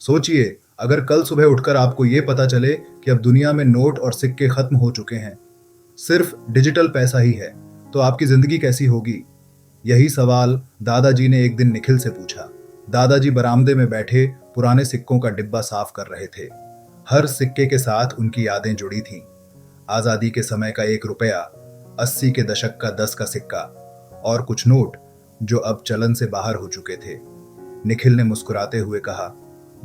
सोचिए, अगर कल सुबह उठकर आपको ये पता चले कि अब दुनिया में नोट और सिक्के खत्म हो चुके हैं, सिर्फ डिजिटल पैसा ही है, तो आपकी जिंदगी कैसी होगी? यही सवाल दादाजी ने एक दिन निखिल से पूछा। दादाजी बरामदे में बैठे पुराने सिक्कों का डिब्बा साफ कर रहे थे। हर सिक्के के साथ उनकी यादें जुड़ी थीं। आजादी के समय का 1 रुपया, 80 के दशक का 10 का सिक्का और कुछ नोट जो अब चलन से बाहर हो चुके थे। निखिल ने मुस्कुराते हुए कहा,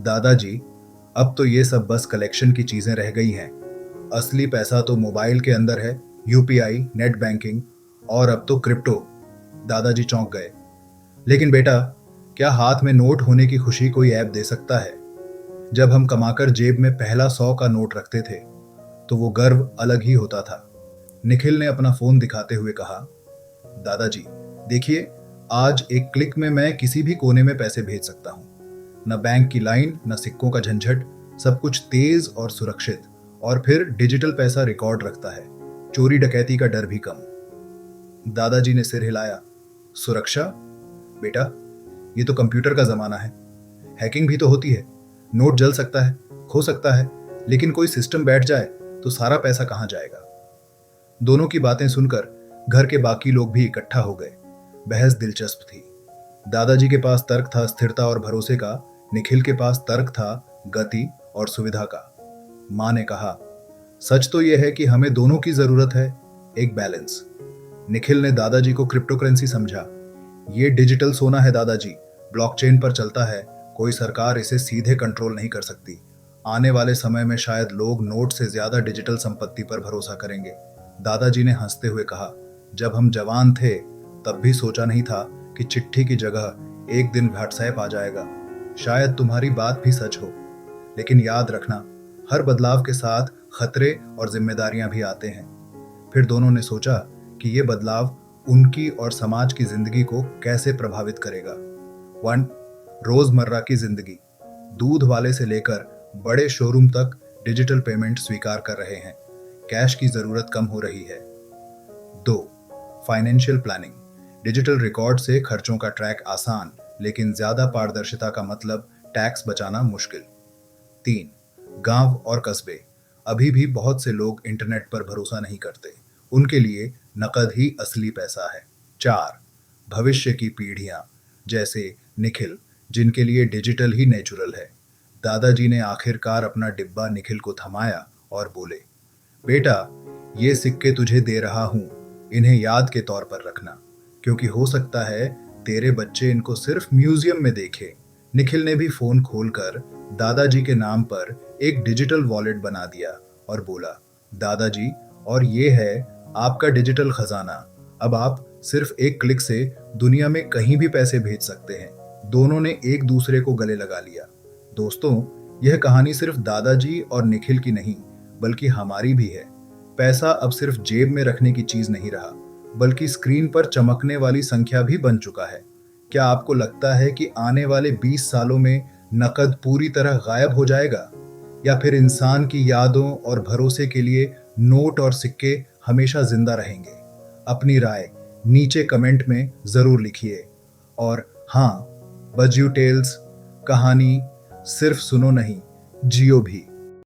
दादाजी, अब तो ये सब बस कलेक्शन की चीजें रह गई हैं। असली पैसा तो मोबाइल के अंदर है, यूपीआई, नेट बैंकिंग और अब तो क्रिप्टो। दादाजी चौंक गए। लेकिन बेटा, क्या हाथ में नोट होने की खुशी कोई ऐप दे सकता है? जब हम कमाकर जेब में पहला 100 का नोट रखते थे तो वो गर्व अलग ही होता था। निखिल ने अपना फोन दिखाते हुए कहा, दादाजी देखिए, आज एक क्लिक में मैं किसी भी कोने में पैसे भेज सकता हूँ। न बैंक की लाइन, न सिक्कों का झंझट, सब कुछ तेज और सुरक्षित। और फिर डिजिटल पैसा रिकॉर्ड रखता है, चोरी डकैती का डर भी कम। दादाजी ने सिर हिलाया। सुरक्षा? बेटा, ये तो कंप्यूटर का जमाना है। हैकिंग भी तो होती है। नोट जल सकता है, खो सकता है, लेकिन कोई सिस्टम बैठ जाए तो सारा पैसा कहां जाएगा? दोनों की बातें सुनकर घर के बाकी लोग भी इकट्ठा हो गए। बहस दिलचस्प थी। दादाजी के पास तर्क था स्थिरता और भरोसे का, निखिल के पास तर्क था गति और सुविधा का। मां ने कहा, सच तो यह है कि हमें दोनों की जरूरत है, एक बैलेंस। निखिल ने दादाजी को क्रिप्टो करेंसी समझा। ये डिजिटल सोना है दादाजी, ब्लॉकचेन पर चलता है, कोई सरकार इसे सीधे कंट्रोल नहीं कर सकती। आने वाले समय में शायद लोग नोट से ज्यादा डिजिटल संपत्ति पर भरोसा करेंगे। दादाजी ने हंसते हुए कहा, जब हम जवान थे तब भी सोचा नहीं था कि चिट्ठी की जगह एक दिन व्हाट्सएप आ जाएगा। शायद तुम्हारी बात भी सच हो, लेकिन याद रखना, हर बदलाव के साथ खतरे और जिम्मेदारियां भी आते हैं। फिर दोनों ने सोचा कि यह बदलाव उनकी और समाज की जिंदगी को कैसे प्रभावित करेगा। 1. रोजमर्रा की जिंदगी। दूध वाले से लेकर बड़े शोरूम तक डिजिटल पेमेंट स्वीकार कर रहे हैं। कैश की जरूरत कम हो रही है। 2. Financial planning. डिजिटल रिकॉर्ड से खर्चों का ट्रैक आसान, लेकिन ज्यादा पारदर्शिता का मतलब टैक्स बचाना मुश्किल। 3. गांव और कस्बे। अभी भी बहुत से लोग इंटरनेट पर भरोसा नहीं करते। उनके लिए नकद ही असली पैसा है। 4. भविष्य की पीढ़ियां, जैसे निखिल, जिनके लिए डिजिटल ही नेचुरल है। दादाजी ने आखिरकार अपना डिब्बा निखिल को थमाया और बोले, बेटा, ये सिक्के तुझे दे रहा हूं, इन्हें याद के तौर पर रखना, क्योंकि हो सकता है तेरे बच्चे इनको सिर्फ म्यूजियम में देखें। निखिल ने भी फोन खोलकर दादाजी के नाम पर एक डिजिटल वॉलेट बना दिया और बोला, दादाजी, और ये है आपका डिजिटल खजाना। अब आप सिर्फ एक क्लिक से दुनिया में कहीं भी पैसे भेज सकते हैं। दोनों ने एक दूसरे को गले लगा लिया। दोस्तों, यह कहानी सिर्फ दादाजी और निखिल की नहीं, बल्कि हमारी भी है। पैसा अब सिर्फ जेब में रखने की चीज नहीं रहा, बल्कि स्क्रीन पर चमकने वाली संख्या भी बन चुका है। क्या आपको लगता है कि आने वाले 20 सालों में नकद पूरी तरह गायब हो जाएगा, या फिर इंसान की यादों और भरोसे के लिए नोट और सिक्के हमेशा जिंदा रहेंगे? अपनी राय नीचे कमेंट में जरूर लिखिए। और हाँ, बज्यू टेल्स कहानी सिर्फ सुनो नहीं, जियो भी।